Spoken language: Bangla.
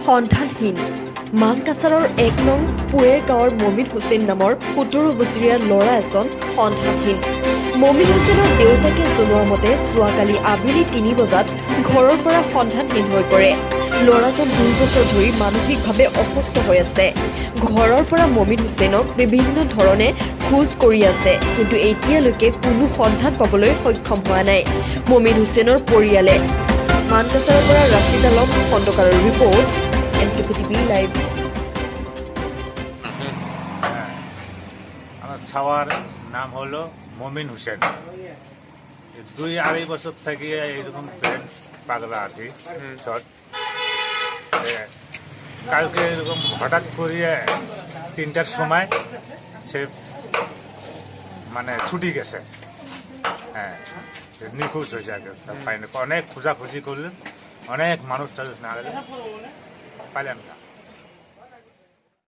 সন্ধানহীন মানকাছাৰৰ ১ নং পুৱেৰ গাঁৱৰ মমিন হুছেইন নামৰ ১৭ বছৰীয়া ল'ৰা এজন সন্ধানহীন। মমিন হুছেইনৰ দেউতাকে জনোৱা মতে যোৱাকালি আবেলি ৩ বজাত ঘৰৰ পৰা সন্ধানহীন হৈ পৰে। ল'ৰাজন ২ বছৰ ধৰি মানসিকভাৱে অসুস্থ হৈ আছে। ঘৰৰ পৰা মমিন হুছেইনক বিভিন্ন ধৰণে খোজ কৰি আছে, কিন্তু এতিয়ালৈকে কোনো সন্ধান পাবলৈ সক্ষম হোৱা নাই মমিন হুছেইনৰ পৰিয়ালে। মানকাছাৰৰ পৰা ৰাছিদ আলম খণ্ডকাৰৰ ৰিপৰ্ট, NKTV লাইভ। আমার ছাওয়ার নাম হলো মমিন হুসেন। ২-২.৫ বছর থেকে এইরকম ব্রেন পাগলা আর কি। কালকে এরকম হঠাৎ করিয়ে ৩টার সময় সে মানে ছুটি গেছে। হ্যাঁ, নিখোঁজ হয়েছে আগে পাইনি। অনেক খোঁজাখুঁজি করলেন, অনেক মানুষ না পাইলেন না।